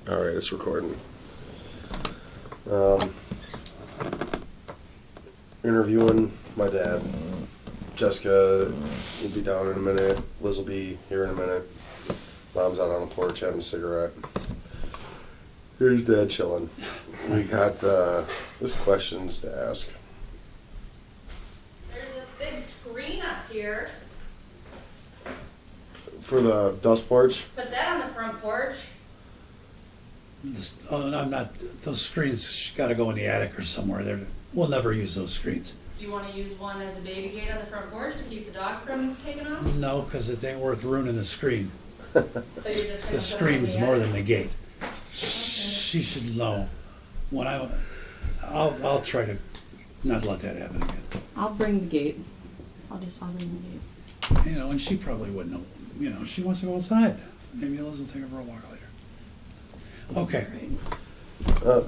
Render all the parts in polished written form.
All right, it's recording. Interviewing my dad. Jessica will be down in a minute. Liz will be here in a minute. Mom's out on the porch having a cigarette. Here's Dad chilling. We got just questions to ask. There's this big screen up here. For the dust porch? Put that on the front porch. I'm not. Those screens got to go in the attic or somewhere. We'll never use those screens. Do you want to use one as a baby gate on the front porch to keep the dog from taking off? No, because it ain't worth ruining the screen. So you're just gonna The put it screen's in the more attic? than the gate. She should know. When I'll try to not let that happen again. I'll bring the gate. I'll bring the gate. You know, and she probably wouldn't know. You know, she wants to go outside. Maybe Liz will take her for a walk later. Okay.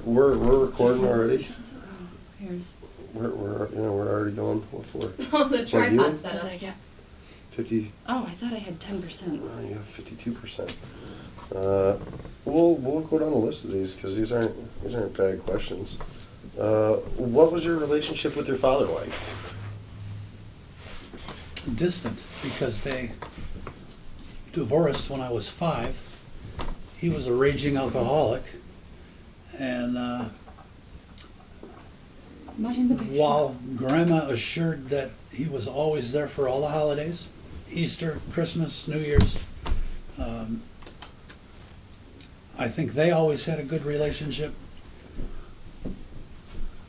We're recording already. Here's We're already going. What for? oh, the you? tripod setup. 50. Oh, I thought I had 10%. You have 52%. We'll go down the list of these because these aren't bad questions. What was your relationship with your father like? Distant, because they divorced when I was 5. He was a raging alcoholic, and Am I in the picture? while Grandma assured that he was always there for all the holidays, Easter, Christmas, New Year's, I think they always had a good relationship.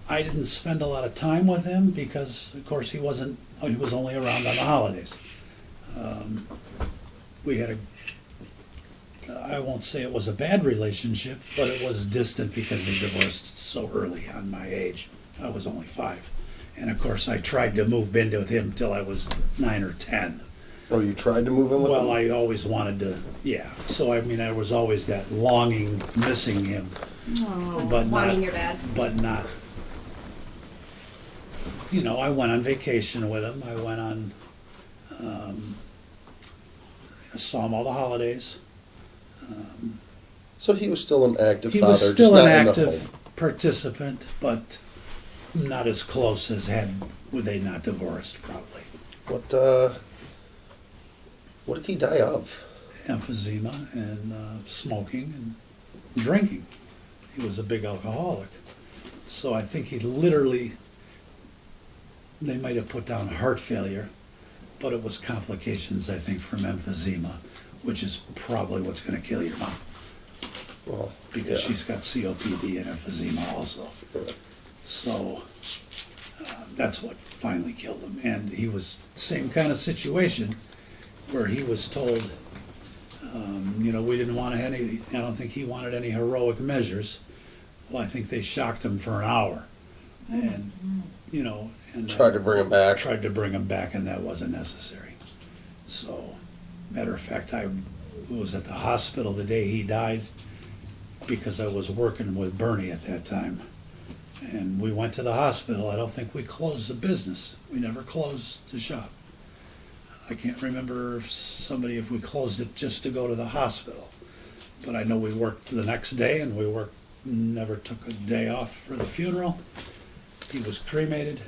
I didn't spend a lot of time with him because, of course, he was only around on the holidays. We had I won't say it was a bad relationship, but it was distant because they divorced so early on my age. I was only 5. And of course, I tried to move in with him till I was 9 or 10. Oh, you tried to move in with him? Well, I always wanted to, yeah. So, I mean, I was always that longing, missing him. Oh, But wanting not, your dad. But not, you know, I went on vacation with him. I went on, I saw him all the holidays. So he was still an active He father, was just still not an in the active home. participant, but not as close as were they not divorced, probably. What did he die of? Emphysema and smoking and drinking. He was a big alcoholic. So I think they might have put down heart failure, but it was complications, I think, from emphysema, which is probably what's going to kill your mom. Well, Because yeah. she's got COPD and emphysema also. Yeah. So that's what finally killed him. And he was same kind of situation where he was told, we didn't want I don't think he wanted any heroic measures. Well, I think they shocked him for an hour. And, and Tried to bring him back. Tried to bring him back, and that wasn't necessary. So, matter of fact, I was at the hospital the day he died because I was working with Bernie at that time. And we went to the hospital. I don't think we closed the business. We never closed the shop. I can't remember if we closed it just to go to the hospital. But I know we worked the next day, and never took a day off for the funeral. He was cremated.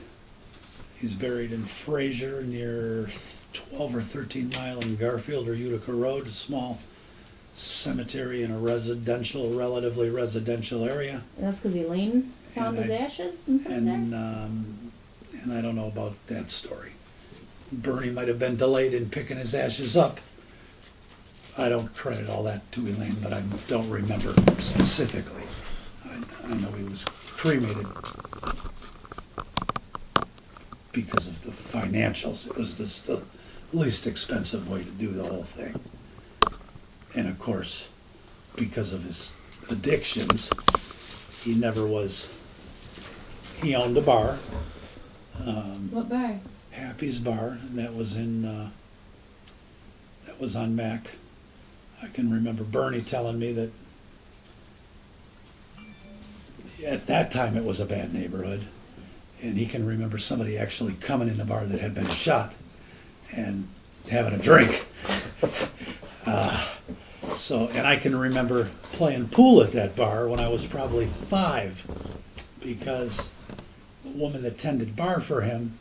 He's buried in Fraser near 12 or 13 Mile and Garfield or Utica Road, a small cemetery in a relatively residential area. And that's because Elaine found his ashes and put it there? And I don't know about that story. Bernie might have been delayed in picking his ashes up. I don't credit all that to Elaine, but I don't remember specifically. I know he was cremated because of the financials. It was the least expensive way to do the whole thing. And of course, because of his addictions, he owned a bar. What bar? Happy's Bar, and that was on Mac. I can remember Bernie telling me that at that time it was a bad neighborhood, and he can remember somebody actually coming in the bar that had been shot and having a drink. So, and I can remember playing pool at that bar when I was probably 5, because the woman that tended bar for him,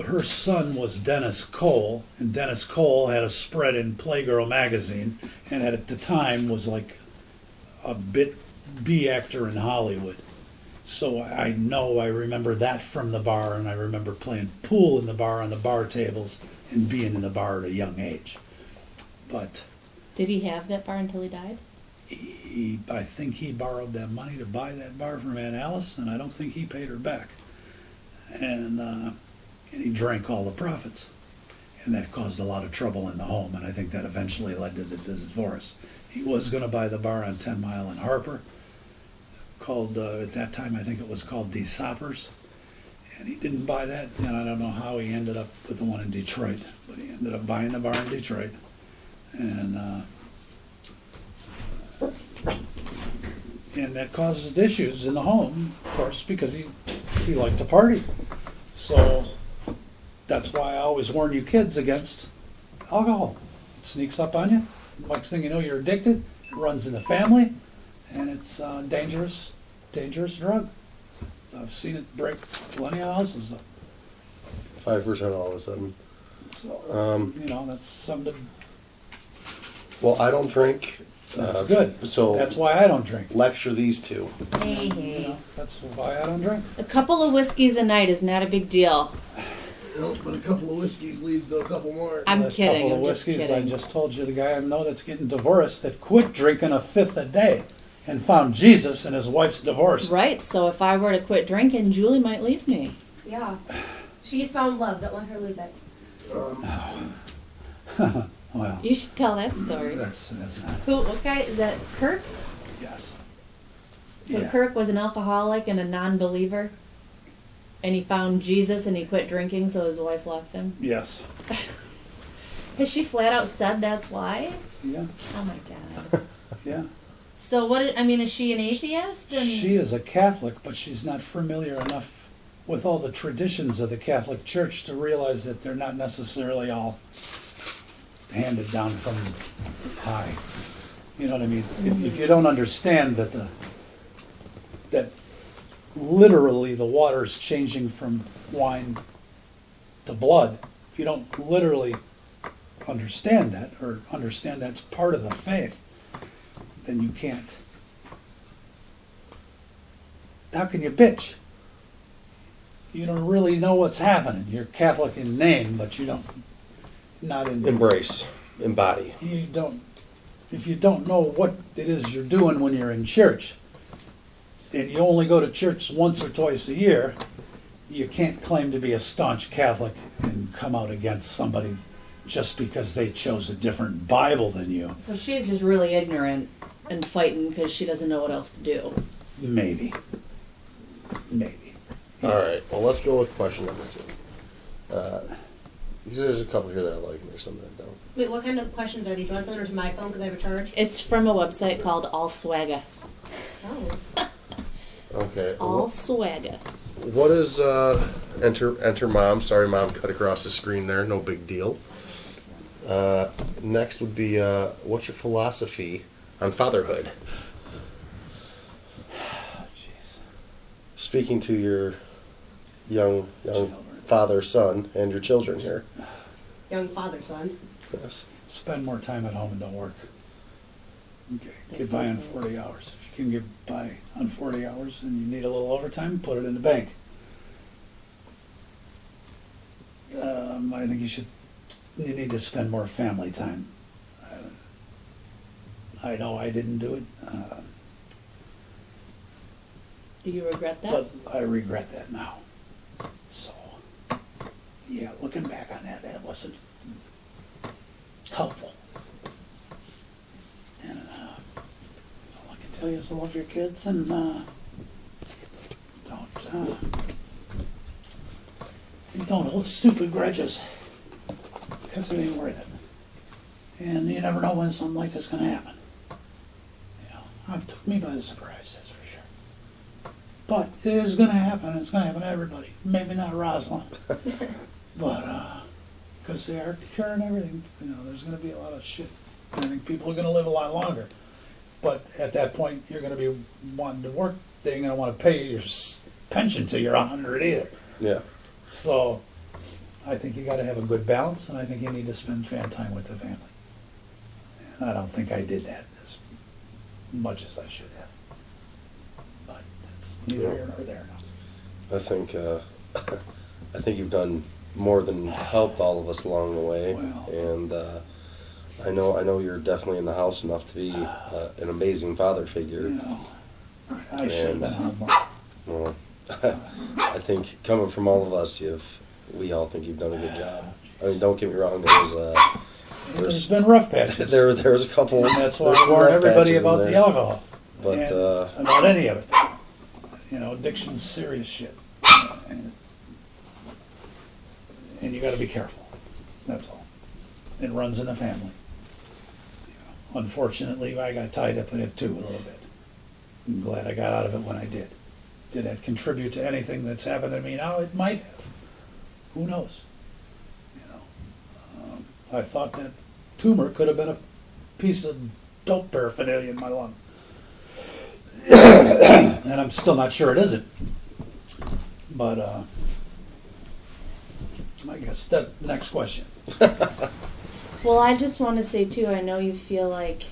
her son was Dennis Cole, and Dennis Cole had a spread in Playgirl magazine, and at the time was like a B actor in Hollywood. So I remember that from the bar, and I remember playing pool in the bar on the bar tables and being in the bar at a young age. But Did he have that bar until he died? I think he borrowed that money to buy that bar from Aunt Alice, and I don't think he paid her back. And he drank all the profits. And that caused a lot of trouble in the home, and I think that eventually led to the divorce. He was going to buy the bar on 10 Mile and Harper, called, at that time, I think it was called D. Soppers. And he didn't buy that, and I don't know how he ended up with the one in Detroit, but he ended up buying the bar in Detroit. And that causes issues in the home, of course, because he liked to party. So that's why I always warn you kids against alcohol. It sneaks up on you. Next thing you know, you're addicted. It runs in the family, and it's a dangerous drug. I've seen it break plenty of houses. 5% all of a sudden. So, that's something to... Well, I don't drink. That's good. So that's why I don't drink. Lecture these two. Hey. That's why I don't drink. A couple of whiskeys a night is not a big deal. But a couple of whiskeys leads to a couple more. I'm A kidding. couple of I'm just whiskeys. kidding. I just told you the guy I know that's getting divorced that quit drinking a fifth a day and found Jesus, and his wife's divorced. Right. So if I were to quit drinking, Julie might leave me. Yeah. She's found love. Don't let her lose it. Well, You should tell that story. that's not. Who? What guy is that? Kirk. Yes. So Yeah. Kirk was an alcoholic and a non-believer, and he found Jesus and he quit drinking, so his wife left him. Yes. Has she flat out said that's why? Yeah. Oh my god. Yeah. So what? Is she an atheist? And She is a Catholic, but she's not familiar enough with all the traditions of the Catholic Church to realize that they're not necessarily all handed down from high. You know what I mean? If you don't understand that literally the water's changing from wine to blood, if you don't literally understand that, or understand that's part of the faith, then you can't. How can you bitch? You don't really know what's happening. You're Catholic in name, but you don't, not in... Embrace. Embody. You don't, if you don't know what it is you're doing when you're in church, and you only go to church once or twice a year, you can't claim to be a staunch Catholic and come out against somebody just because they chose a different Bible than you. so she's just really ignorant and fighting because she doesn't know what else to do. Maybe. All right. Well, let's go with question number 2. There's a couple here that I like, and there's some that don't. Wait, what kind of questions are these? Do you want to send her to my phone because I have a charge? It's from a website called All Swagga. Oh. Okay. All Swagga. What is enter mom? Sorry, mom, cut across the screen there. No big deal. Next would be what's your philosophy on fatherhood? Jeez. Speaking to your young father, son, and your children here. Young father, son. Yes. Spend more time at home and don't work. Okay, get by on 40 hours. If you can get by on 40 hours and you need a little overtime, put it in the bank. I think you need to spend more family time. I know I didn't do it, Do you regret that? but I regret that now. So, yeah, looking back on that wasn't helpful. And all I can tell you is love your kids and don't hold stupid grudges, because it ain't worth it. And you never know when something like this is going to happen. It took me by the surprise, that's for sure. But it is going to happen. It's going to happen to everybody. Maybe not Rosalind. But because they are curing everything. You know, there's going to be a lot of shit. I think people are going to live a lot longer. But at that point, you're going to be wanting to work. They ain't going to want to pay your pension till you're 100 either. Yeah. So I think you got to have a good balance, and I think you need to spend fan time with the family. And I don't think I did that as much as I should have. But it's neither here nor there now. I think you've done more than helped all of us along the way, Well. and I know you're definitely in the house enough to be an amazing father figure. You know, I should have been home more. Well, I think coming from all of us, we all think you've done a good job. I mean, don't get me wrong. There's been rough patches. There's a couple. And that's why there's I some warn rough everybody patches in about the there. alcohol. But, And about any of it. You know, addiction's serious shit. And you gotta be careful. That's all. It runs in the family. You know, unfortunately, I got tied up in it too a little bit. I'm glad I got out of it when I did. Did that contribute to anything that's happened to me now? It might have. Who knows? You know, I thought that tumor could have been a piece of dope paraphernalia in my lung. And I'm still not sure it isn't. But I guess that next question. Well, I just want to say too, I know you feel like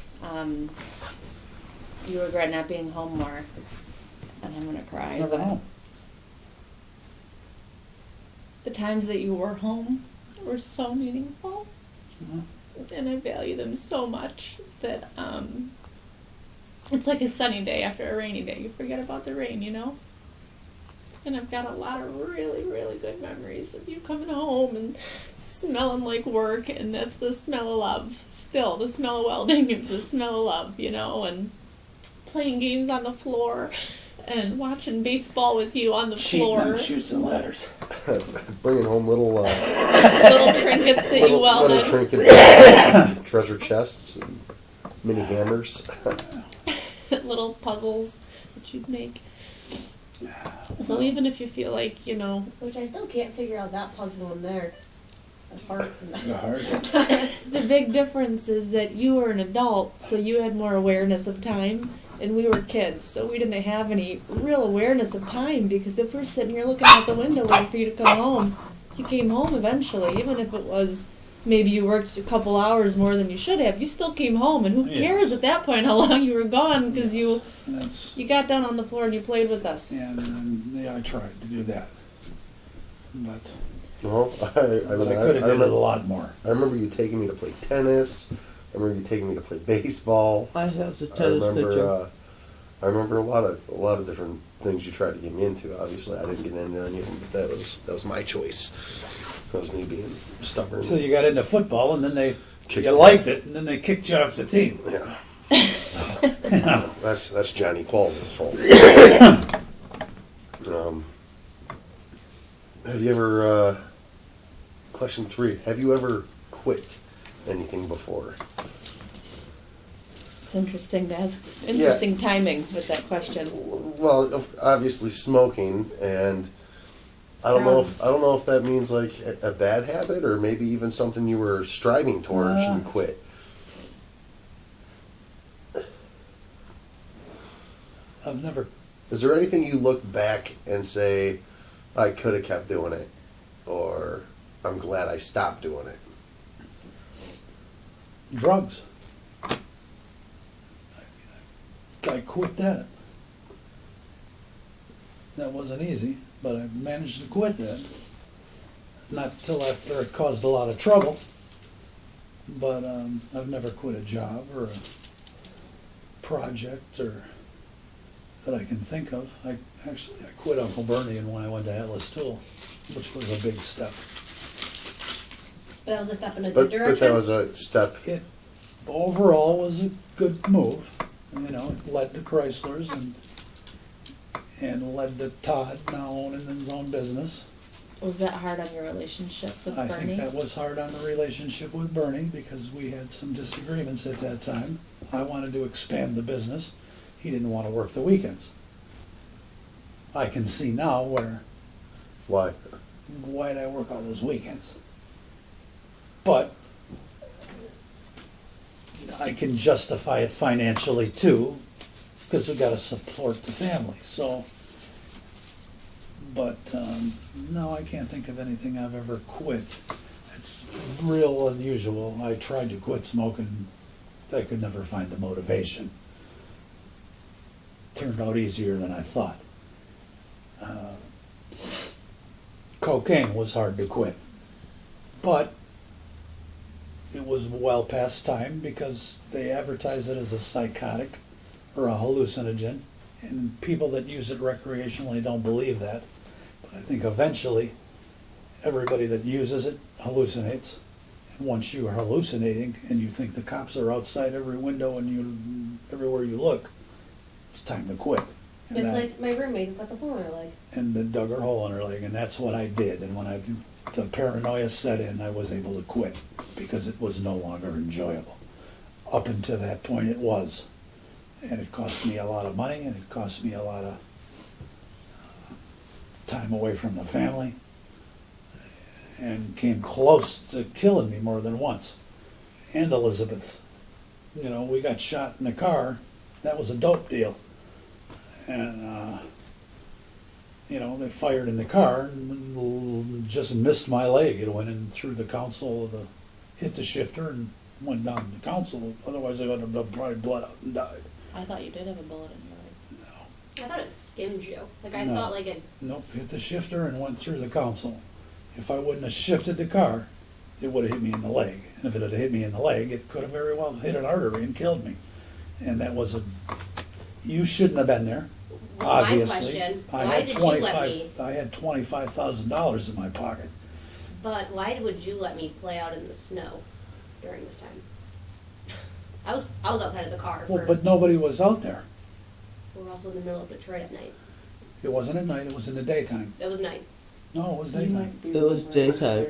you regret not being home more, and I'm gonna cry. Never But know. the times that you were home were so meaningful, Mhm. and I value them so much that it's like a sunny day after a rainy day. You forget about the rain, you know? And I've got a lot of really, really good memories of you coming home and smelling like work, and that's the smell of love. Still, the smell of welding is the smell of love, you know, and playing games on the floor and watching baseball with you on the Cheating floor. on Chutes and Ladders. Bringing home little Little trinkets that you welded. little trinket treasure chests and mini hammers. Little puzzles that you'd make. So even if you feel like, you know, Which I still can't figure out that puzzle in there. The heart and The heart. the big difference is that you were an adult, so you had more awareness of time, and we were kids, so we didn't have any real awareness of time, because if we're sitting here looking out the window waiting for you to come home, you came home eventually, even if it was maybe you worked a couple hours more than you should have, you still came home, and who Yes. cares at that point how long you were gone, because Yes. And that's, you got down on the floor and you played with us. and yeah, I tried to do that. But No, I could have did it a lot more. I remember you taking me to play tennis. I remember you taking me to play baseball. I have the I tennis remember. picture. I remember a lot of different things you tried to get me into. Obviously, I didn't get into any of them, but that was my choice. That was me being stubborn. Until you got into football, and then Kicked you me. liked it, and then they kicked you off the team. Yeah, So, you know, that's Johnny Qualls' fault. Have you ever? Question 3: Have you ever quit anything before? It's interesting to ask. Interesting timing with that question. Well, obviously smoking, and I don't know if that means like a bad habit or maybe even something you were striving towards and you quit. I've never. Is there anything you look back and say, I could have kept doing it, or I'm glad I stopped doing it? Drugs. I quit that. That wasn't easy, but I managed to quit that. Not till after it caused a lot of trouble. But I've never quit a job or a project or that I can think of. I quit Uncle Bernie and when I went to Atlas Tool, which was a big step. that was a step in a But good direction. that was a step. It overall was a good move. You know, it led to Chrysler's and led to Todd now owning his own business. Was that hard on your relationship with I Bernie? think that was hard on the relationship with Bernie because we had some disagreements at that time. I wanted to expand the business. He didn't want to work the weekends. I can see now Why? why'd I work all those weekends? But I can justify it financially too, because we gotta support the family, so. But, no, I can't think of anything I've ever quit. It's real unusual. I tried to quit smoking, I could never find the motivation. Turned out easier than I thought. Cocaine was hard to quit, but it was well past time because they advertise it as a psychotic or a hallucinogen, and people that use it recreationally don't believe that. But I think eventually everybody that uses it hallucinates, and once you are hallucinating and you think the cops are outside every window and everywhere you look, it's time to quit. And It's that- like my roommate who got the hole in her leg. and then dug her hole in her leg, and that's what I did. And when the paranoia set in, I was able to quit because it was no longer enjoyable. Up until that point, it was, and it cost me a lot of money, and it cost me a lot of time away from the family, and came close to killing me more than once. And Elizabeth, you know, we got shot in the car. That was a dope deal. And, you know, they fired in the car and just missed my leg. It went in through the console, hit the shifter and went down the console. Otherwise I would have probably bled out and died. I thought you did have a bullet in your leg. No. I thought it skimmed you. Like I No. thought like it. Nope, hit the shifter and went through the console. If I wouldn't have shifted the car, it would have hit me in the leg. And if it had hit me in the leg, it could have very well hit an artery and killed me. And that was you shouldn't have been there. Obviously, My question: I why had did you let me? I had $25,000 in my pocket. But why would you let me play out in the snow during this time? I was outside of the car. Well, but nobody was out there. We're also in the middle of Detroit at night. It wasn't at night. It was in the daytime. It was night. No, it was daytime. It was daytime.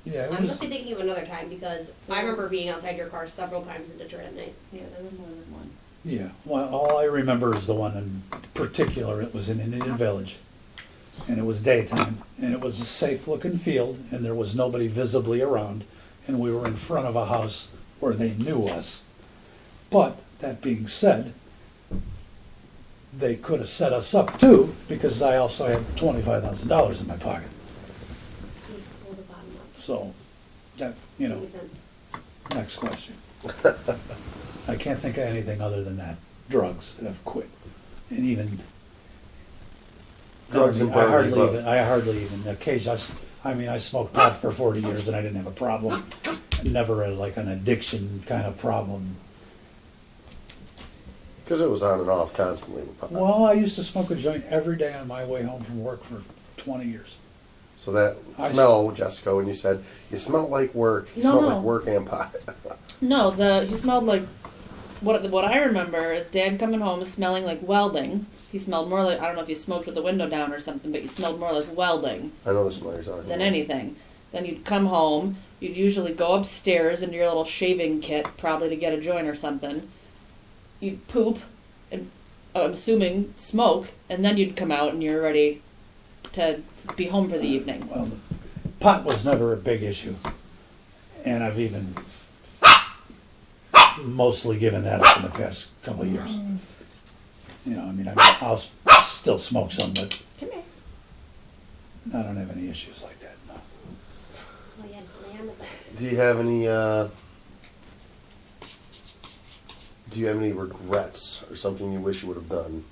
Yeah, it I was. must be thinking of another time because I remember being outside your car several times in Detroit at night. Yeah, there was more than one. Yeah, well, all I remember is the one in particular. It was in Indian Village, and it was daytime, and it was a safe-looking field, and there was nobody visibly around, and we were in front of a house where they knew us. But, that being said, they could have set us up too, because I also had $25,000 in my pocket. Please pull the bottom up. So, that, you know, Makes sense. next question. I can't think of anything other than that. Drugs that I've quit. And even Drugs and I hardly burning, even, I hardly even, occasionally, I mean, I smoked pot for 40 years and I didn't have a problem. Never had like an addiction kind of problem. Because it was on and off constantly. with pot. Well, I used to smoke a joint every day on my way home from work for 20 years. So that I smell, Jessica, when you said, you smell like work, you No, smell no. like work and pot. No, he smelled like what I remember is Dad coming home smelling like welding. He smelled more like, I don't know if you smoked with the window down or something, but he smelled more like welding I know the smell you're talking than about. anything. Then you'd come home, you'd usually go upstairs into your little shaving kit, probably to get a joint or something. You'd poop, and I'm assuming smoke, and then you'd come out and you're ready to be home for the evening. Well, the pot was never a big issue. And I've even mostly given that up in the past couple of years. You know, I mean, I'll still smoke some, but Come here. I don't have any issues like that, no. Oh yes, lamb of the- Do you have any regrets or something you wish you would have done?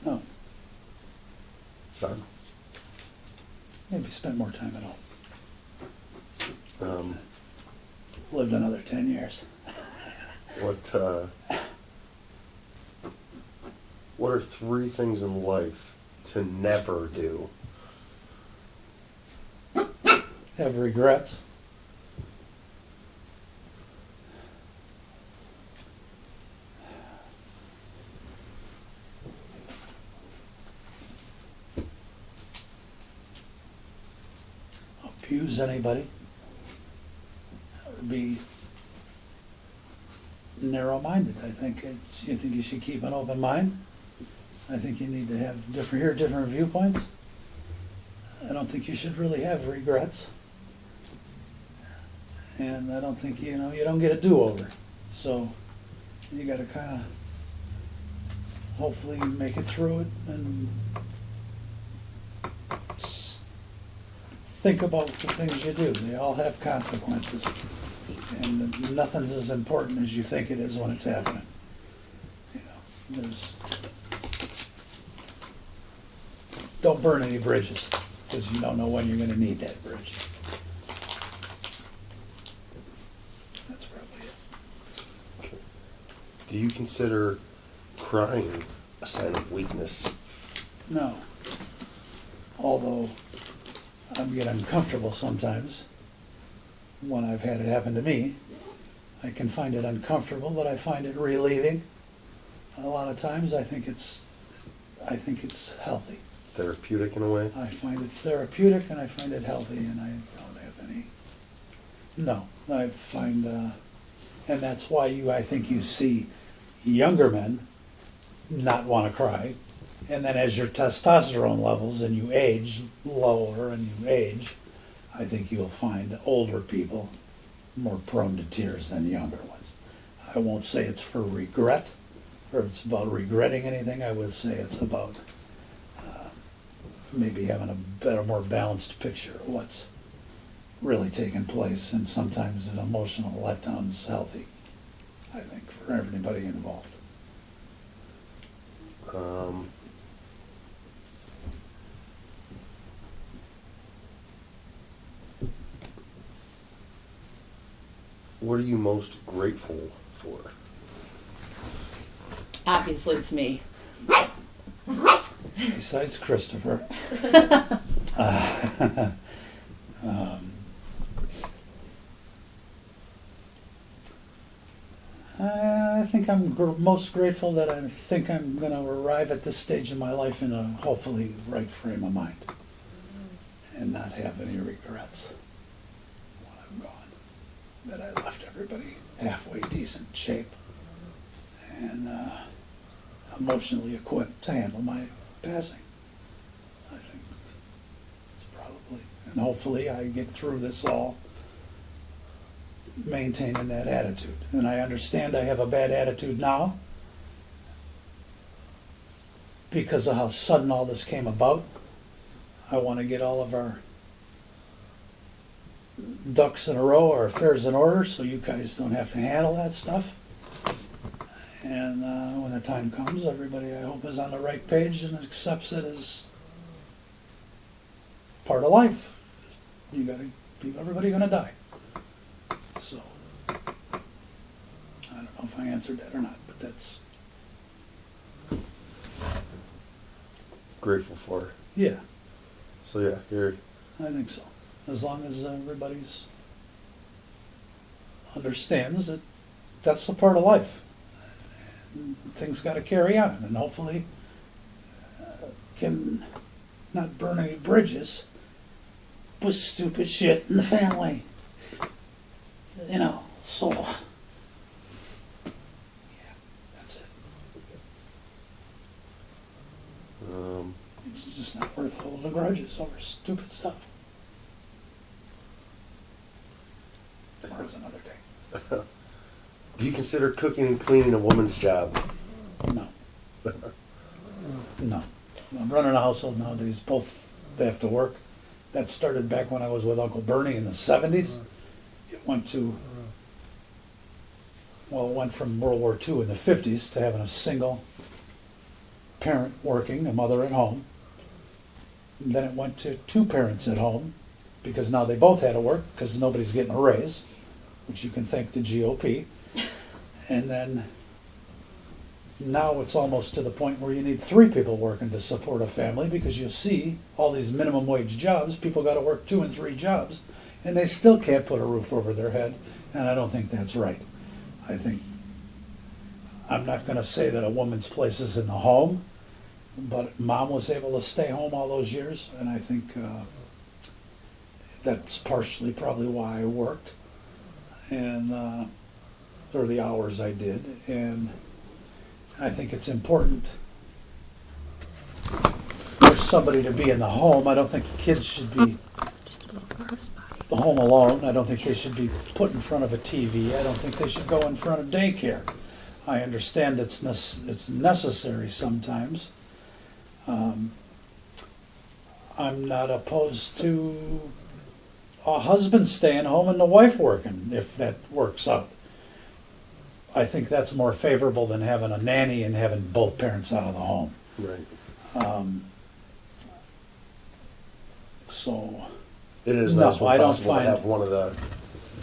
No, None? maybe spend more time at home. Lived another 10 years. What are 3 things in life to never do? Have regrets? Abuse anybody? Or be narrow-minded. I think you should keep an open mind. I think you need to hear different viewpoints. I don't think you should really have regrets. And I don't think, you don't get a do-over. So you gotta kinda hopefully make it through it and think about the things you do. They all have consequences. And nothing's as important as you think it is when it's happening. Don't burn any bridges, because you don't know when you're gonna need that bridge. That's probably it. Do you consider crying a sign of weakness? No. Although I get uncomfortable sometimes when I've had it happen to me. I can find it uncomfortable, but I find it relieving. A lot of times I think it's healthy. Therapeutic in a way? I find it therapeutic and I find it healthy, and I don't have any. No, I find, and that's why I think you see younger men not want to cry, and then as your testosterone levels and you age lower and you age, I think you'll find older people more prone to tears than younger ones. I won't say it's for regret, or it's about regretting anything. I would say it's about maybe having a better, more balanced picture of what's really taking place, and sometimes an emotional letdown is healthy, I think, for everybody involved. What are you most grateful for? Obviously, it's me. Besides Christopher. um, I think I'm most grateful that I think I'm going to arrive at this stage in my life in a hopefully right frame of mind and not have any regrets when I'm gone. That I left everybody halfway decent shape and emotionally equipped to handle my passing. I think it's probably, and hopefully I get through this all maintaining that attitude. And I understand I have a bad attitude now because of how sudden all this came about. I want to get all of our ducks in a row, our affairs in order, so you guys don't have to handle that stuff. And when the time comes, everybody, I hope, is on the right page and accepts it as part of life. Everybody's gonna die. So, I don't know if I answered that or not, but that's... Grateful for. Yeah, So yeah, you're I think so. As long as everybody's understands that that's a part of life. And things got to carry on, and hopefully can not burn any bridges with stupid shit in the family. So yeah, that's it. It's just not worth holding grudges over stupid stuff. Tomorrow's another day. Do you consider cooking and cleaning a woman's job? No. No. I'm running a household nowadays. Both, they have to work. That started back when I was with Uncle Bernie in the 70s. It went from World War II in the 50s to having a single parent working, a mother at home. And then it went to two parents at home, because now they both had to work because nobody's getting a raise, which you can thank the GOP. And then now it's almost to the point where you need three people working to support a family, because you see all these minimum wage jobs, people got to work 2 and 3 jobs, and they still can't put a roof over their head, and I don't think that's right. I think, I'm not going to say that a woman's place is in the home, but Mom was able to stay home all those years, and I think that's partially probably why I worked, and or the hours I did, and I think it's important. There's somebody to be in the home. I don't think kids should be home alone. I don't think they should be put in front of a TV. I don't think they should go in front of daycare. I understand it's necessary sometimes. I'm not opposed to a husband staying home and the wife working, if that works out. I think that's more favorable than having a nanny and having both parents out of the home. Right. So, It is No, nice when I don't possible to find- have one of the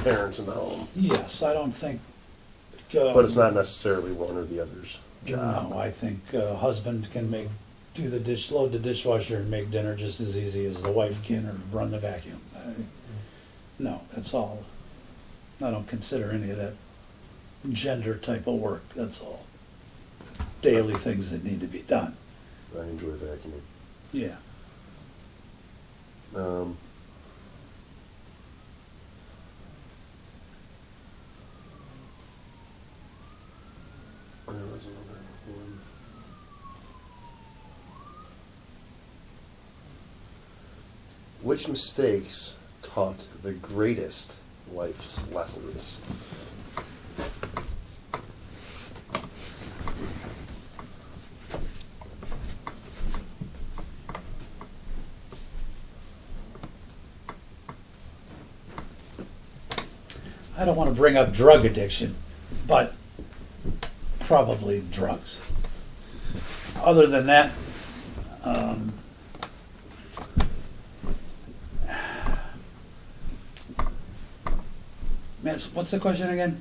parents in the home, yes, I don't think. but it's not necessarily one or the other's job. No, I think a husband can load the dishwasher and make dinner just as easy as the wife can, or run the vacuum. No, that's all. I don't consider any of that gender type of work, that's all. Daily things that need to be done. I enjoy vacuuming. Yeah. There was another one. Which mistakes taught the greatest life's lessons? I don't want to bring up drug addiction, but probably drugs. Other than that, what's the question again?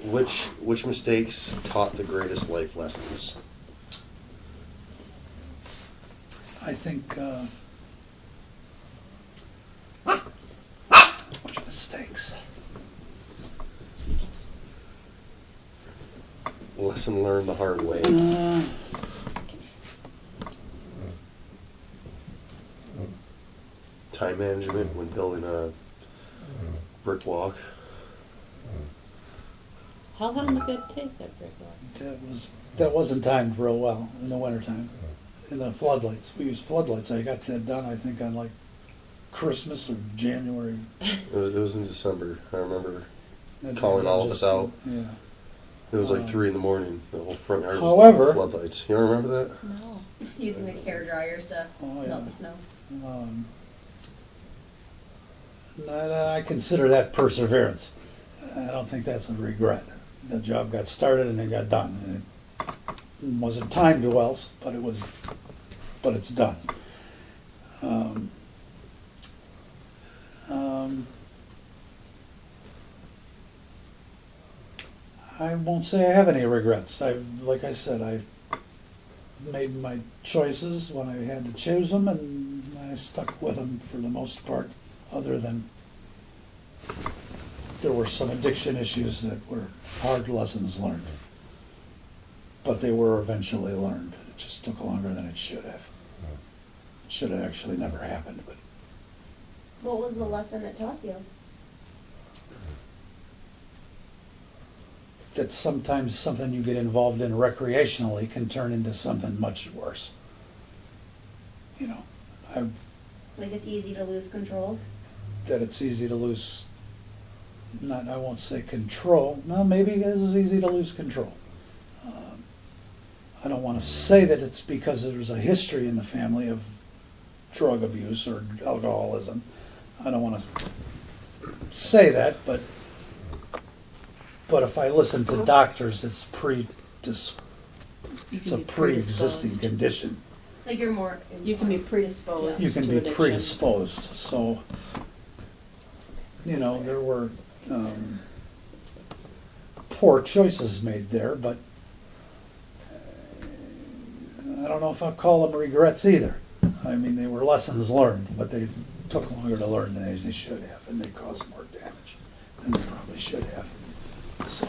Which mistakes taught the greatest life lessons? I think, which mistakes? Lesson learned the hard way. Time management when building a brick walk. How long did it take that brick walk? That wasn't timed real well in the wintertime. In the floodlights, we used floodlights. I got that done, I think, on like Christmas or January. It was in December. I remember And calling all of us out. Yeah. It was like 3 in the morning. The whole front yard was However- lit with floodlights. You don't remember that? No. Using the hair dryers to Oh, yeah. melt the snow. I consider that perseverance. I don't think that's a regret. The job got started and it got done. And it wasn't timed well, but it's done. I won't say I have any regrets. Like I said, I made my choices when I had to choose them, and I stuck with them for the most part, other than there were some addiction issues that were hard lessons learned. But they were eventually learned. It just took longer than it should have. It should have actually never happened, but What was the lesson it taught you? that sometimes something you get involved in recreationally can turn into something much worse. You know, Like it's easy to lose control? that it's easy to lose, I won't say control, no, maybe it is easy to lose control. I don't want to say that it's because there's a history in the family of drug abuse or alcoholism. I don't want to say that, but if I listen to doctors, it's a pre-existing condition. Like you're more. You can be predisposed. You can to be addiction. predisposed, so, there were poor choices made there, but I don't know if I'll call them regrets either. I mean, they were lessons learned, but they took longer to learn than they should have, and they caused more damage than they probably should have. So,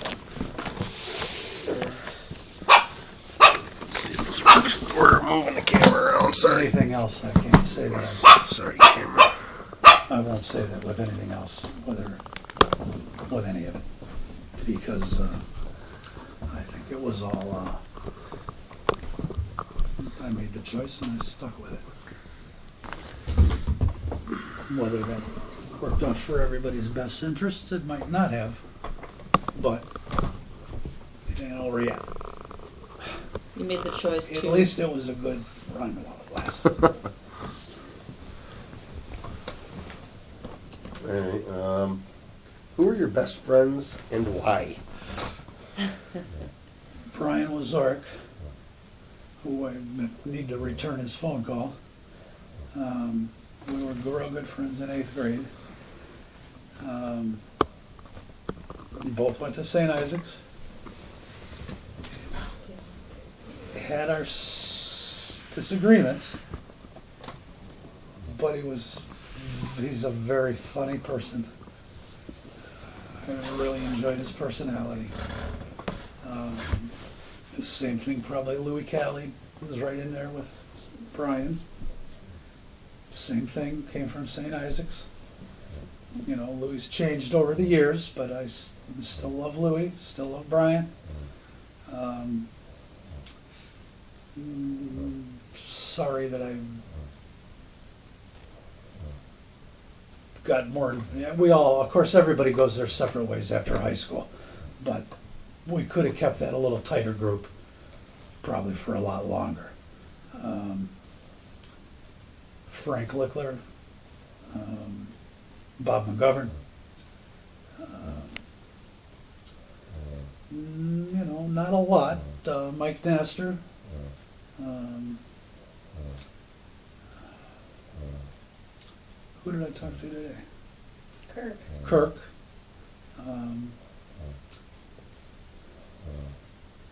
We're moving the camera around. Sorry. anything else, I can't say that. Sorry, camera. I won't say that with anything else, with any of it, because I think it was all, I made the choice and I stuck with it. Whether that worked out for everybody's best interest, it might not have. But, yeah, You made the choice at to. least it was a good run while it lasted. All right. Who are your best friends and why? Brian Wazorek, who I need to return his phone call. We were real good friends in 8th grade. We both went to St. Isaac's. Had our disagreements, but he's a very funny person. I really enjoyed his personality. The same thing, probably Louis Cali was right in there with Brian. Same thing, came from St. Isaac's. You know, Louis changed over the years, but I still love Louis, still love Brian. Sorry that I got more, we all, of course, everybody goes their separate ways after high school, but we could have kept that a little tighter group probably for a lot longer. Frank Lickler, Bob McGovern, you know, not a lot. Mike Nastor. Who did I talk to today? Kirk. Kirk.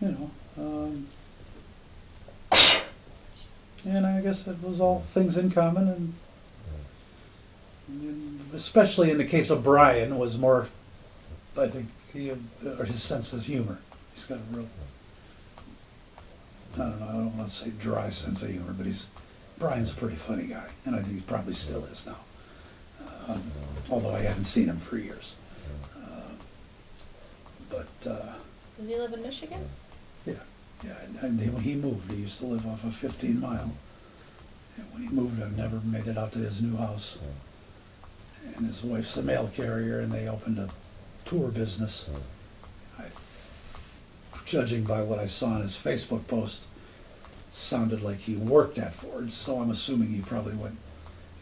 You know, and I guess it was all things in common, and especially in the case of Brian, was more, I think, or his sense of humor. He's got a real, I don't know, I don't want to say dry sense of humor, but Brian's a pretty funny guy, and I think he probably still is now. Although I haven't seen him for years. Does he live in Michigan? Yeah, and when he moved, he used to live off of 15 Mile. And when he moved, I've never made it out to his new house. And his wife's a mail carrier, and they opened a tour business. Judging by what I saw on his Facebook post, sounded like he worked at Ford, so I'm assuming he probably went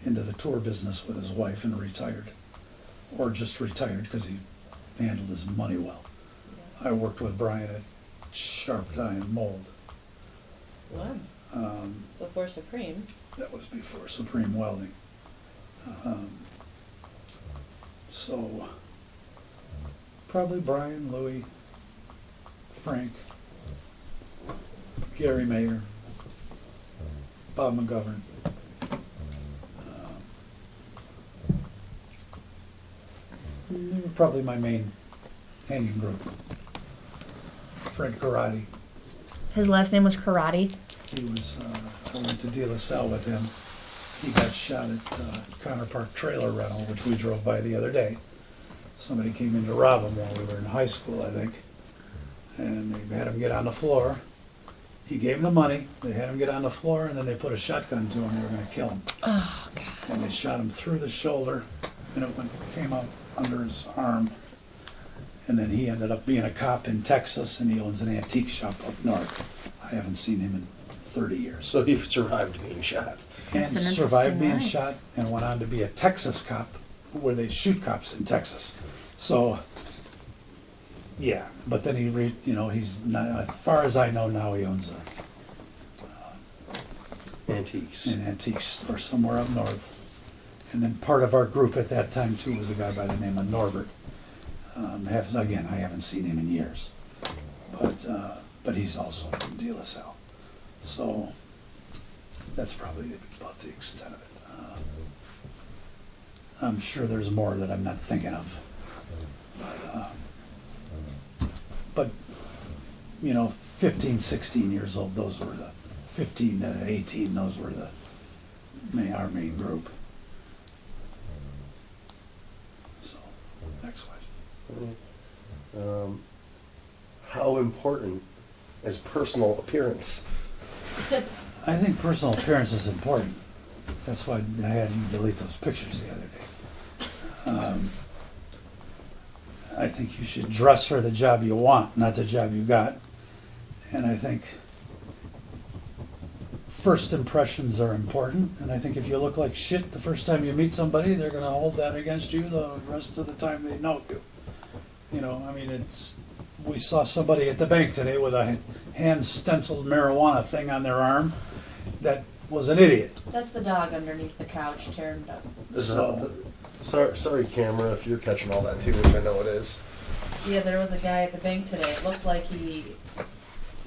into the tour business with his wife and retired. Or just retired because he handled his money well. I worked with Brian at Sharp Dye and Mold. What? Before Supreme. That was before Supreme Welding. So, probably Brian, Louis, Frank, Gary Mayer, Bob McGovern. They were probably my main hanging group. Fred Karate. His last name was Karate. He was, I went to De La Salle with him. He got shot at Connor Park Trailer Rental, which we drove by the other day. Somebody came in to rob him while we were in high school, I think. And they had him get on the floor. He gave him the money. They had him get on the floor, and then they put a shotgun to him. They were going to kill him. Oh, God. And they shot him through the shoulder, and it came out under his arm. And then he ended up being a cop in Texas, and he owns an antique shop up north. I haven't seen him in 30 years. So he survived being shot. And That's an survived interesting being life. shot and went on to be a Texas cop, where they shoot cops in Texas. So, yeah. But then he's not, as far as I know now, he owns Antiques. an antique store somewhere up north. And then part of our group at that time too was a guy by the name of Norbert. Again, I haven't seen him in years, but he's also from De La Salle. So that's probably about the extent of it. I'm sure there's more that I'm not thinking of, but 15, 16 years old, those were the 15 to 18. Those were our main group. So next question. How important is personal appearance? I think personal appearance is important. That's why I had him delete those pictures the other day. I think you should dress for the job you want, not the job you got. And I think first impressions are important. And I think if you look like shit the first time you meet somebody, they're going to hold that against you the rest of the time they know you. You know, I mean, we saw somebody at the bank today with a hand stenciled marijuana thing on their arm that was an idiot. That's the dog underneath the couch tearing it up. Sorry, camera, if you're catching all that too, which I know it is. Yeah, there was a guy at the bank today. It looked like Had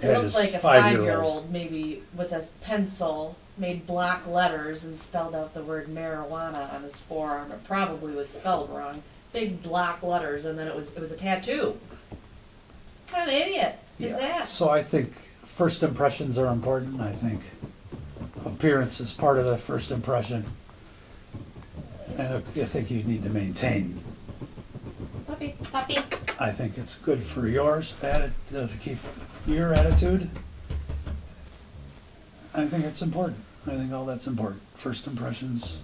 looked his like a 5-year-old. 5-year-old maybe with a pencil made black letters and spelled out the word marijuana on his forearm. It probably was spelled wrong. Big black letters, and then it was a tattoo. What kind of idiot is that? So I think first impressions are important. I think appearance is part of the first impression. And I think you need to maintain. Puppy. Puppy. I think it's good for yours to keep your attitude. I think it's important. I think all that's important. First impressions,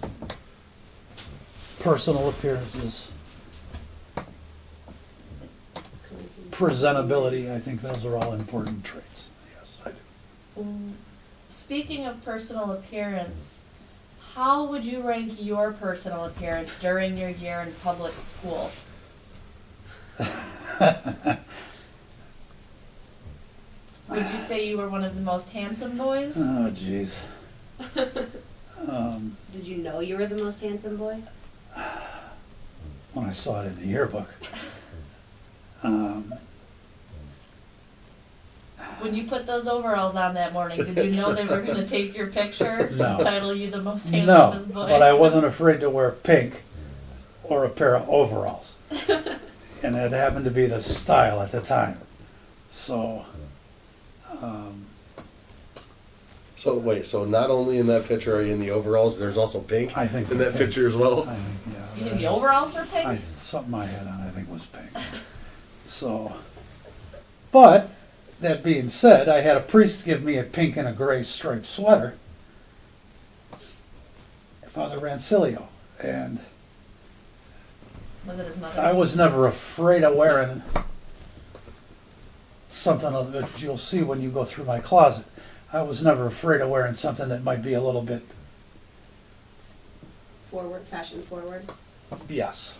personal appearances, presentability. I think those are all important traits. Yes, I do. Speaking of personal appearance, how would you rank your personal appearance during your year in public school? Would you say you were one of the most handsome boys? Oh, jeez. Did you know you were the most handsome boy? When I saw it in the yearbook. When you put those overalls on that morning, did you know they were going to take your picture? No. Title you the most No, handsome boy? but I wasn't afraid to wear pink or a pair of overalls. And it happened to be the style at the time. So, So wait, so not only in that picture are you in the overalls, there's also pink I think in that pink. picture as well? I think, yeah. You think the overalls were pink? Something I had on, I think, was pink. So, but, that being said, I had a priest give me a pink and a gray striped sweater. Father Rancilio. And Was it his mother's? I was never afraid of wearing something that you'll see when you go through my closet. I was never afraid of wearing something that might be a little bit, Forward, fashion forward. yes,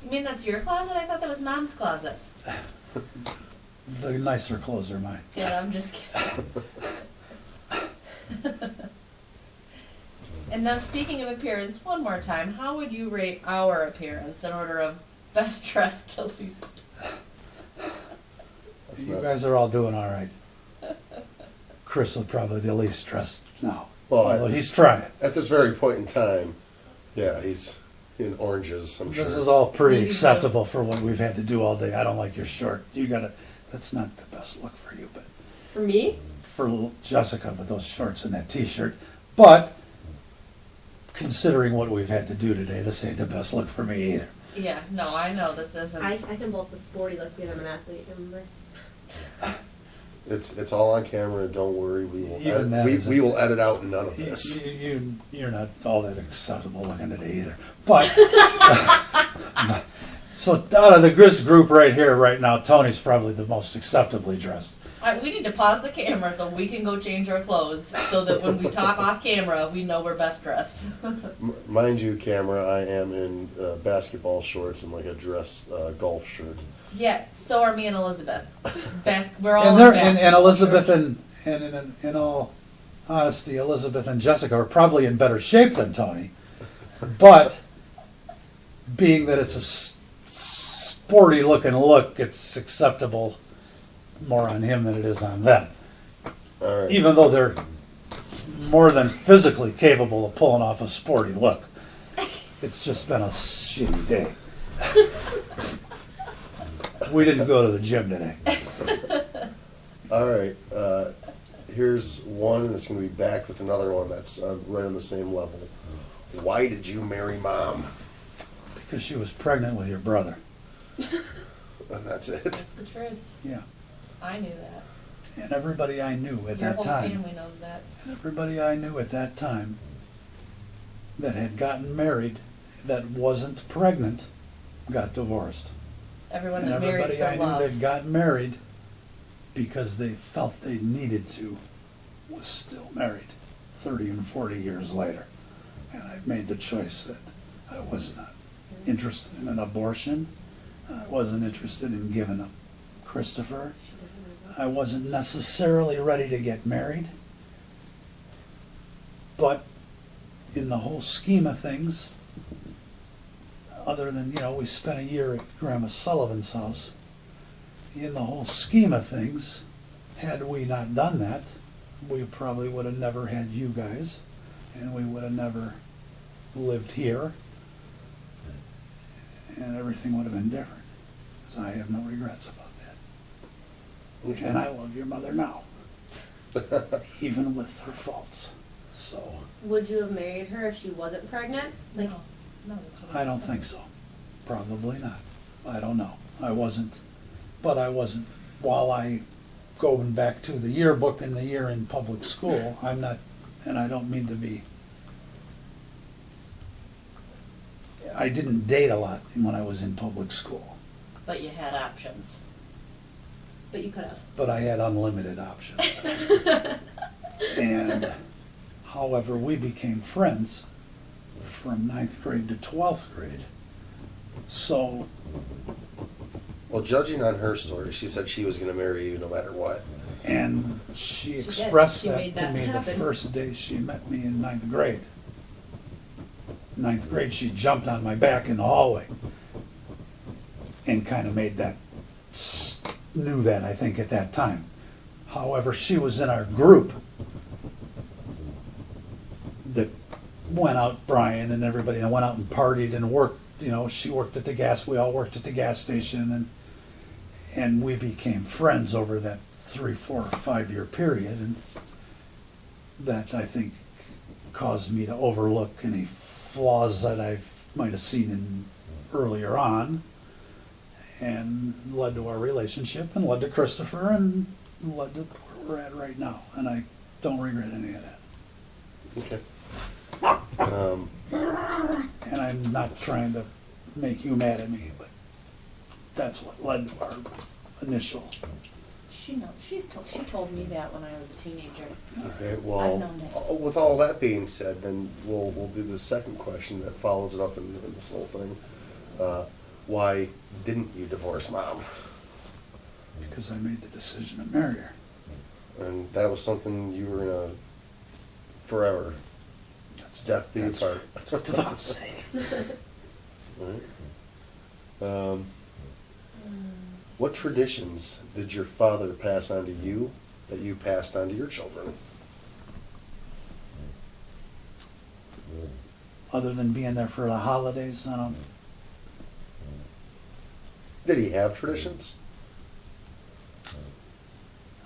You mean that's your closet? I thought that was Mom's closet. the nicer clothes are mine. Yeah, I'm just kidding. And now, speaking of appearance, one more time, how would you rate our appearance in order of best dressed to least? You guys are all doing all right. Chris will probably the least dressed now, Well, although he's trying. At this very point in time, yeah, he's in oranges, I'm sure. This is all pretty Maybe acceptable for what we've had to do all day. I don't like your short. You gotta, that's not the best look for you, but For me? for Jessica with those shorts and that t-shirt. But considering what we've had to do today, this ain't the best look for me either. Yeah, no, I know this isn't. I can both the sporty lesbian. I'm an athlete, remember? It's all on camera, don't worry, Even that isn't- we will edit out none of this. You're not all that acceptable looking today either. But, so out of the Grizz group right here, right now, Tony's probably the most acceptably dressed. All right, we need to pause the camera so we can go change our clothes so that when we talk off camera, we know we're best dressed. Mind you, camera, I am in basketball shorts and like a dress golf shirt. Yeah, so are me and Elizabeth. We're all And, in they're, basketball and Elizabeth shorts. and in all honesty, Elizabeth and Jessica are probably in better shape than Tony. But being that it's a sporty looking look, it's acceptable more on him than it is on them. All right. Even though they're more than physically capable of pulling off a sporty look. It's just been a shitty day. We didn't go to the gym today. All right. Here's one, and it's going to be back with another one that's right on the same level. Why did you marry Mom? Because she was pregnant with your brother. And that's it. That's the truth. Yeah. I knew that. And everybody I knew at Your that whole time, family knows that. and everybody I knew at that time that had gotten married that wasn't pregnant got divorced. Everyone And that married everybody for I knew love. that got married because they felt they needed to was still married 30 and 40 years later. And I made the choice that I was not interested in an abortion. I wasn't interested in giving up Christopher. I wasn't necessarily ready to get married. But in the whole scheme of things, other than, we spent a year at Grandma Sullivan's house, in the whole scheme of things, had we not done that, we probably would have never had you guys, and we would have never lived here, and everything would have been different. So I have no regrets about that. Okay. And I love your mother now, even with her faults. So Would you have married her if she wasn't pregnant? Like, No. I don't think so. Probably not. I don't know. I wasn't. But I wasn't. While I, going back to the yearbook and the year in public school, I'm not, and I don't mean to be, I didn't date a lot when I was in public school, But you had options. but you could have. but I had unlimited options. And however, we became friends from 9th grade to 12th grade. So Well, judging on her story, she said she was going to marry you no matter what. And she did. expressed She that made to that me the happen. first day she met me in 9th grade. 9th grade, she jumped on my back in the hallway and kind of made that, knew that, I think, at that time. However, she was in our group that went out, Brian and everybody, and went out and partied and worked, she worked at the gas, we all worked at the gas station, and we became friends over that 3, 4, 5 year period, and that, I think, caused me to overlook any flaws that I might have seen in earlier on, and led to our relationship, and led to Christopher, and led to where we're at right now, and I don't regret any of that. Okay. And I'm not trying to make you mad at me, but that's what led to our initial. She told me that when I was a teenager. Okay, I've well, known that. with all that being said, then we'll do the second question that follows it up in this whole thing. Why didn't you divorce Mom? Because I made the decision to marry her. And that was something you were gonna forever. Death do you part. That's what the vows say. Right. What traditions did your father pass on to you that you passed on to your children? Other than being there for the holidays, I don't. Did he have traditions?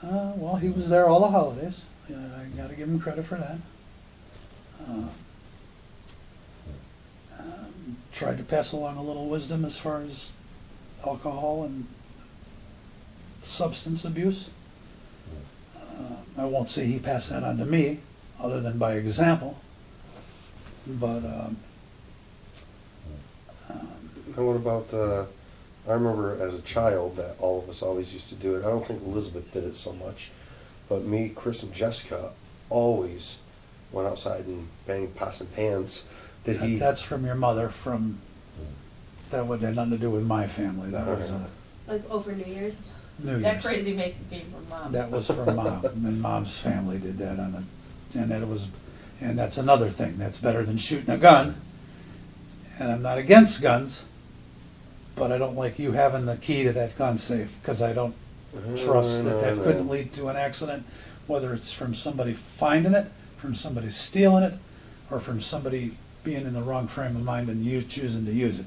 Well, he was there all the holidays. Yeah, I got to give him credit for that. Tried to pass along a little wisdom as far as alcohol and substance abuse. I won't say he passed that on to me, other than by example. But And what about, I remember as a child that all of us always used to do it. I don't think Elizabeth did it so much, but me, Chris, and Jessica always went outside and banged pots and pans. Did he? that's from your mother. That would have nothing to do with my family. That was Like over New Year's? New That Year's. crazy came from Mom. That was from Mom, and Mom's family did that and that's another thing. That's better than shooting a gun. And I'm not against guns, but I don't like you having the key to that gun safe, because I don't trust that couldn't lead to an accident, whether it's from somebody finding it, from somebody stealing it, or from somebody being in the wrong frame of mind and you choosing to use it.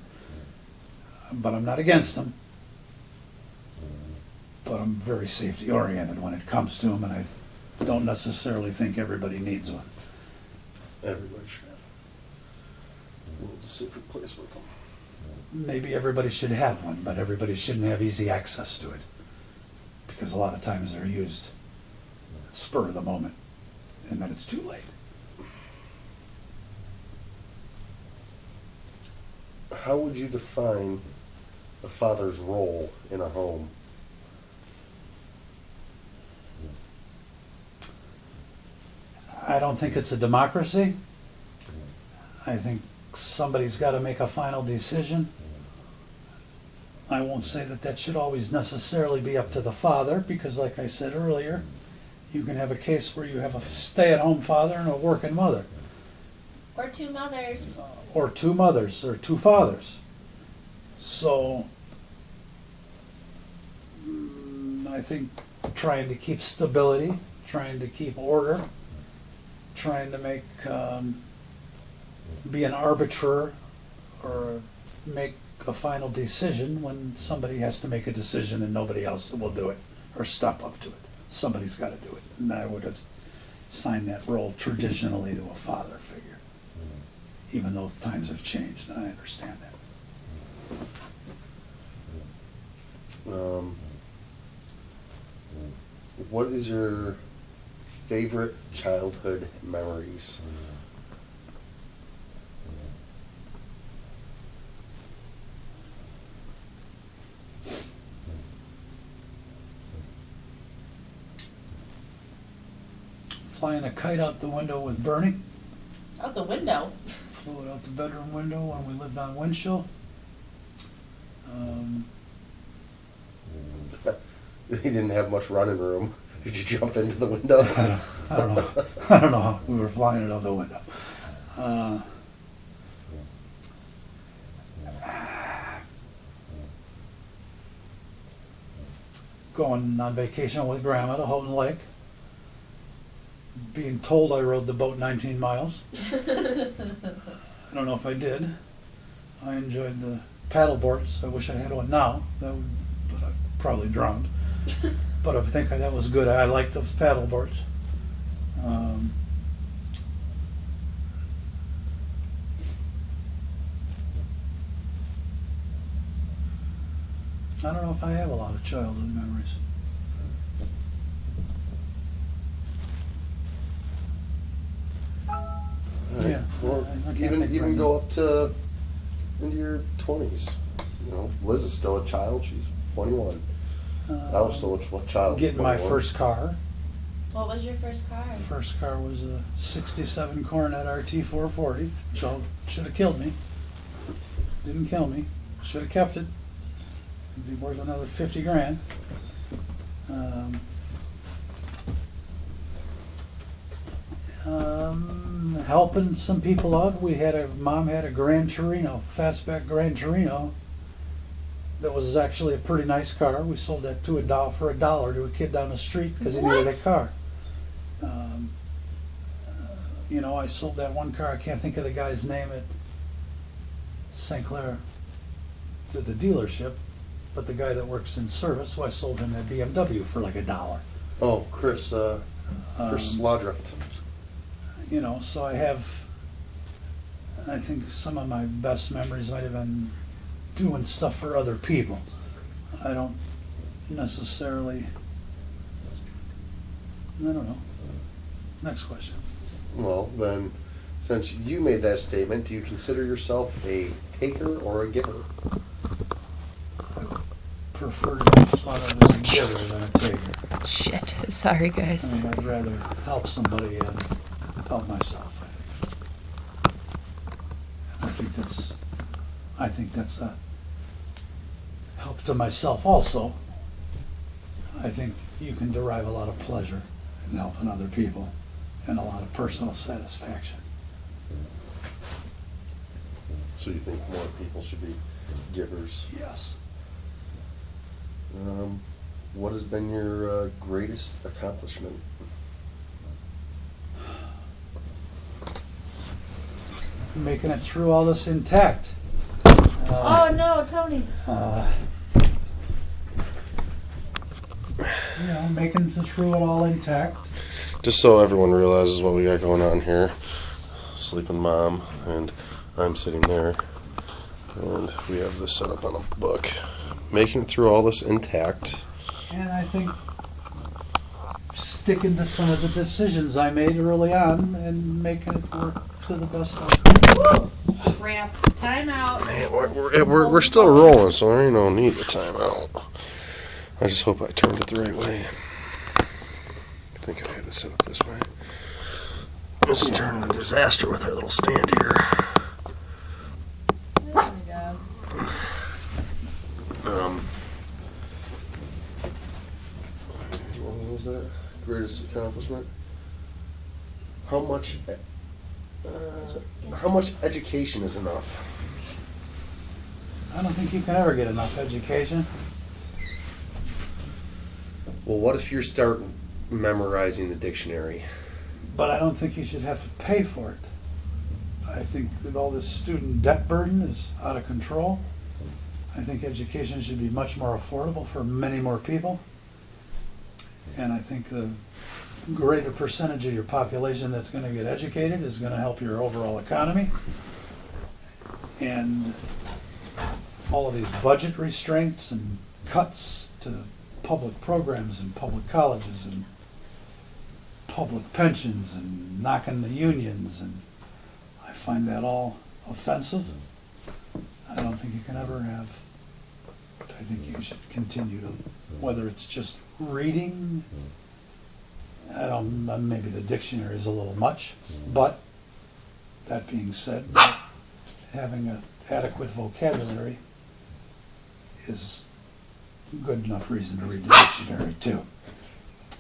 But I'm not against them. But I'm very safety oriented when it comes to them, and I don't necessarily think everybody needs one. Everybody should have. We'll just safer place with them. Maybe everybody should have one, but everybody shouldn't have easy access to it, because a lot of times they're used at spur of the moment, and then it's too late. how would you define a father's role in a home? I don't think it's a democracy. I think somebody's got to make a final decision. I won't say that that should always necessarily be up to the father, because like I said earlier, you can have a case where you have a stay-at-home father and a working mother, Or two mothers. or two mothers, or two fathers. So, I think trying to keep stability, trying to keep order, trying to make, be an arbiter or make a final decision when somebody has to make a decision and nobody else will do it or step up to it. Somebody's got to do it. And I would have assigned that role traditionally to a father figure, even though times have changed, and I understand that. What is your favorite childhood memories? Flying a kite out the window with Bernie. Out the window. Flew it out the bedroom window when we lived on Winchell. He didn't have much running room. Did you jump into the window? I don't know. I don't know how we were flying it out the window. Going on vacation with Grandma to Houghton Lake. Being told I rode the boat 19 miles. I don't know if I did. I enjoyed the paddle boards. I wish I had one now, but I probably drowned. But I think that was good. I liked those paddle boards. I don't know if I have a lot of childhood memories. Alright, Yeah. Well, I can't even think even right go now. up to into your 20s. You know, Liz is still a child. She's 21. I was still a child. Getting my 21. first car. What was your first car? First car was a '67 Coronet RT 440, which should have killed me. Didn't kill me. Should have kept it. It'd be worth another 50 grand. Helping some people out. Mom had a Gran Torino, fastback Gran Torino. That was actually a pretty nice car. We sold that for $1 to a kid down the street because he needed a car. I sold that one car. I can't think of the guy's name at St. Clair, to the dealership, but the guy that works in service. So I sold him that BMW for like $1. Oh, Chris Slodrift. So I think some of my best memories might have been doing stuff for other people. I don't necessarily, I don't know. Next question. Well, then, since you made that statement, do you consider yourself a taker or a giver? Prefer to be thought of as a giver than a taker. Shit. Sorry, I guys. mean, I'd rather help somebody and help myself, I think that's a help to myself also. I think you can derive a lot of pleasure in helping other people and a lot of personal satisfaction. So you think more people should be givers? Yes. What has been your greatest accomplishment? Making it through all this intact. Oh no, Tony. Making it through it all intact. Just so everyone realizes what we got going on here. Sleeping mom, and I'm sitting there. And we have this set up on a book. Making it through all this intact. And I think sticking to some of the decisions I made early on and making it work to the best I could. Crap. Time out. Man, we're still rolling, so there ain't no need to time out. I just hope I turned it the right way. I think I had it set up this way. This is turning a disaster with our little stand here. There we go. What was that? Greatest accomplishment? How much education is enough? I don't think you can ever get enough education. Well, what if you start memorizing the dictionary? But I don't think you should have to pay for it. I think that all this student debt burden is out of control. I think education should be much more affordable for many more people. And I think the greater percentage of your population that's going to get educated is going to help your overall economy. And all of these budget restraints and cuts to public programs and public colleges and public pensions and knocking the unions, and I find that all offensive. I don't think you can ever have. I think you should continue to, whether it's just reading, maybe the dictionary is a little much, but that being said, having an adequate vocabulary is good enough reason to read the dictionary too.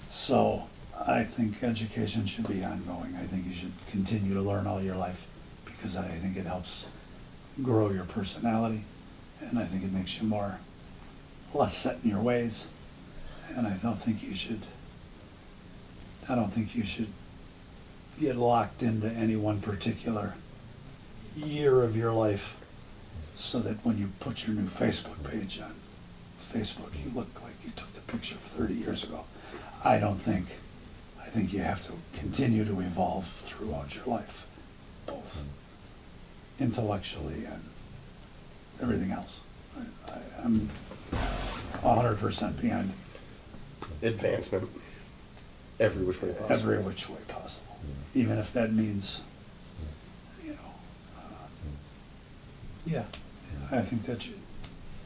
So I think education should be ongoing. I think you should continue to learn all your life because I think it helps grow your personality, and I think it makes you less set in your ways. And I don't think you should get locked into any one particular year of your life so that when you put your new Facebook page on Facebook, you look like you took the picture 30 years ago. I think you have to continue to evolve throughout your life, both intellectually and everything else. I'm 100% behind Advancement. Every which way possible. every which way possible, even if that means, yeah, I think that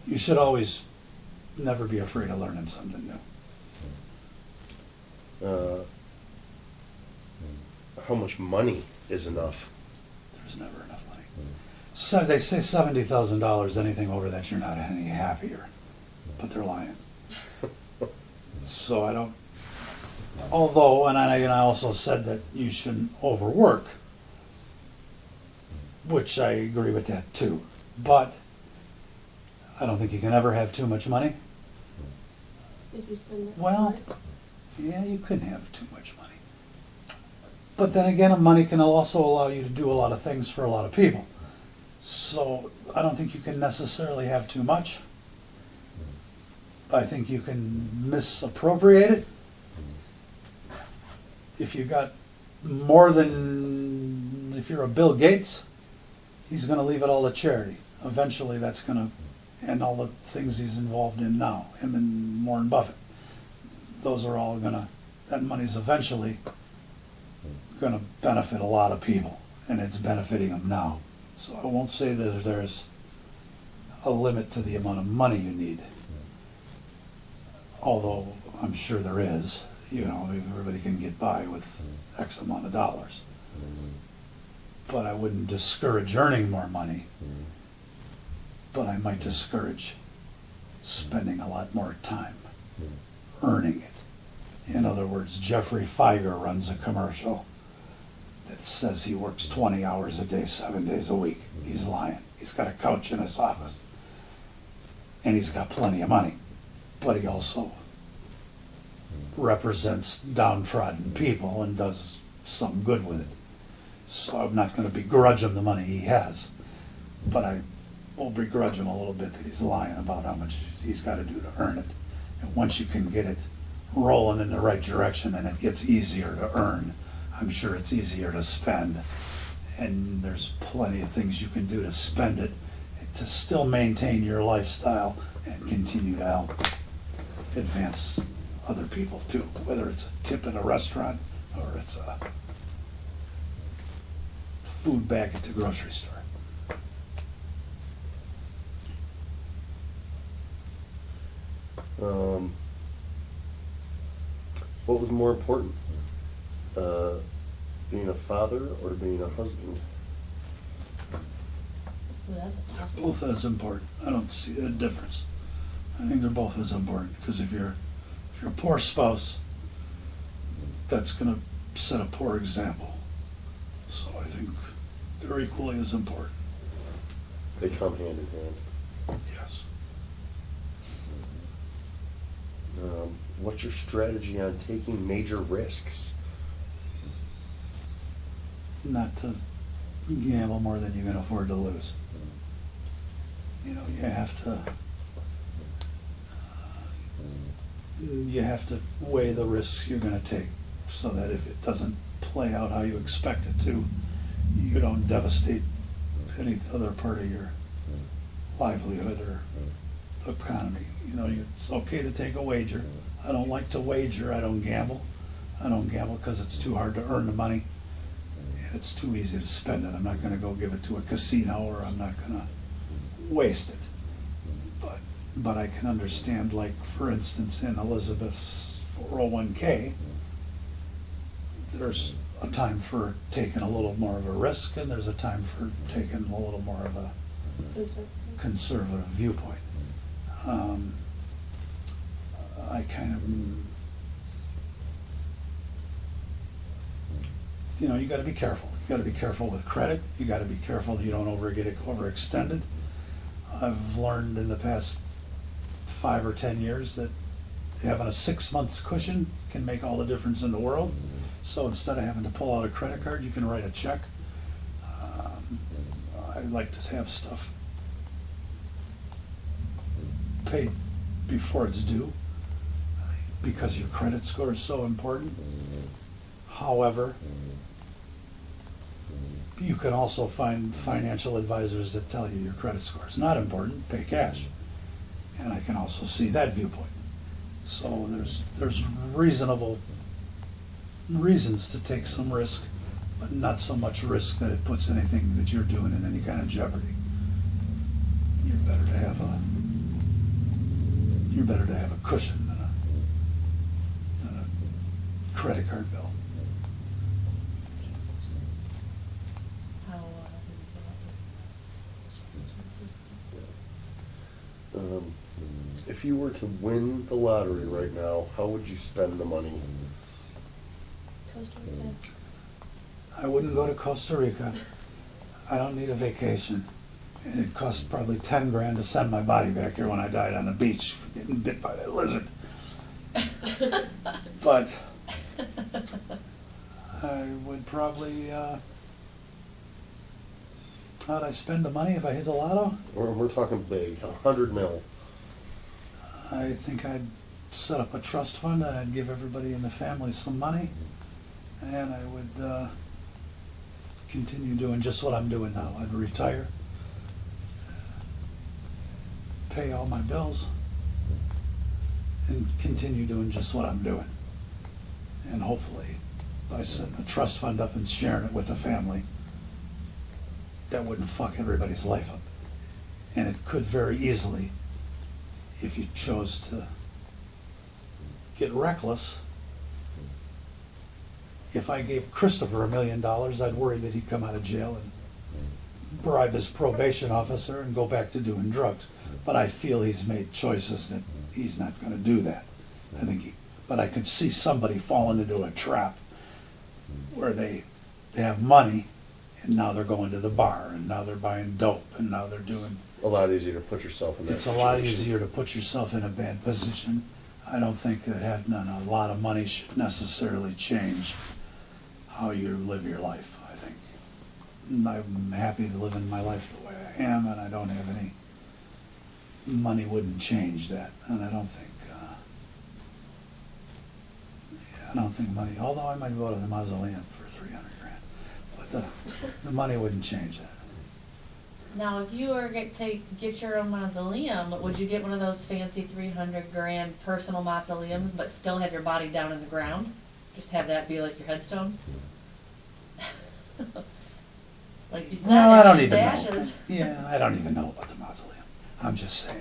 you should always never be afraid of learning something new. How much money is enough? There's never enough money. So they say $70,000, anything over that you're not any happier, but they're lying. So I don't, although, and I also said that you shouldn't overwork, which I agree with that too, but I don't think you can ever have too much money. If you spend it. Well, yeah, you couldn't have too much money. But then again, money can also allow you to do a lot of things for a lot of people. So I don't think you can necessarily have too much. I think you can misappropriate it. If you got more than, if you're a Bill Gates, he's going to leave it all to charity. Eventually that's going to, and all the things he's involved in now, him and Warren Buffett, those are all going to, that money's eventually going to benefit a lot of people, and it's benefiting them now. So I won't say that there's a limit to the amount of money you need, although I'm sure there is. Everybody can get by with X amount of dollars. But I wouldn't discourage earning more money, but I might discourage spending a lot more time earning it. In other words, Jeffrey Feiger runs a commercial that says he works 20 hours a day, 7 days a week. He's lying. He's got a couch in his office. And he's got plenty of money. But he also represents downtrodden people and does some good with it. So I'm not going to begrudge him the money he has. But I will begrudge him a little bit that he's lying about how much he's got to do to earn it. And once you can get it rolling in the right direction, then it gets easier to earn. I'm sure it's easier to spend, and there's plenty of things you can do to spend it to still maintain your lifestyle and continue to help advance other people too, whether it's a tip at a restaurant or it's a food bag at the grocery store. What was more important, being a father or being a husband? Ooh, that's a tough one. Both as important. I don't see a difference. I think they're both as important, because if you're a poor spouse, that's going to set a poor example. So I think they're equally as important. They come hand in hand. Yes. What's your strategy on taking major risks? Not to gamble more than you can afford to lose. You know, you have to weigh the risks you're going to take, so that if it doesn't play out how you expect it to, you don't devastate any other part of your livelihood or economy. You know, it's okay to take a wager. I don't like to wager. I don't gamble. I don't gamble because it's too hard to earn the money, and it's too easy to spend it. I'm not going to go give it to a casino, or I'm not going to waste it. But I can understand, like, for instance, in Elizabeth's 401k, there's a time for taking a little more of a risk, and there's a time for taking a little more of a conservative viewpoint. I kind of, you know, you got to be careful. You got to be careful with credit. You got to be careful that you don't get overextended. I've learned in the past 5 or 10 years that having a 6 months cushion can make all the difference in the world. So instead of having to pull out a credit card, you can write a check. I like to have stuff paid before it's due, because your credit score is so important. However, you can also find financial advisors that tell you your credit score is not important, pay cash. And I can also see that viewpoint. So there's reasonable reasons to take some risk, but not so much risk that it puts anything that you're doing in any kind of jeopardy. You're better to have a cushion than a credit card bill. How, do you feel about If you were to win the lottery right now, how would you spend the money? Costa Rica? I wouldn't go to Costa Rica. I don't need a vacation. And it cost probably 10 grand to send my body back here when I died on the beach for getting bit by that lizard. But I would probably, how'd I spend the money if I hit the lotto? We're talking big, 100 mil. I think I'd set up a trust fund, and I'd give everybody in the family some money, and I would continue doing just what I'm doing now. I'd retire, pay all my bills, and continue doing just what I'm doing. And hopefully, by setting a trust fund up and sharing it with the family, that wouldn't fuck everybody's life up. And it could very easily, if you chose to get reckless. If I gave Christopher $1 million, I'd worry that he'd come out of jail and bribe his probation officer and go back to doing drugs. But I feel he's made choices that he's not going to do that. But I could see somebody falling into a trap where they have money, and now they're going to the bar, and now they're buying dope, and now they're doing. A lot easier to put yourself in that It's situation. a lot easier to put yourself in a bad position. I don't think that having a lot of money should necessarily change how you live your life. I think I'm happy to live in my life the way I am, and I don't have any. Money wouldn't change that, and I don't think. I don't think money. Although I might go to the mausoleum for 300 grand, but the money wouldn't change that. Now, if you were to get your own mausoleum, would you get one of those fancy 300 grand personal mausoleums, but still have your body down in the ground? Just have that be like your headstone? Like you said, Well, I don't have even dashes. know. Yeah, I don't even know about the mausoleum. I'm just saying.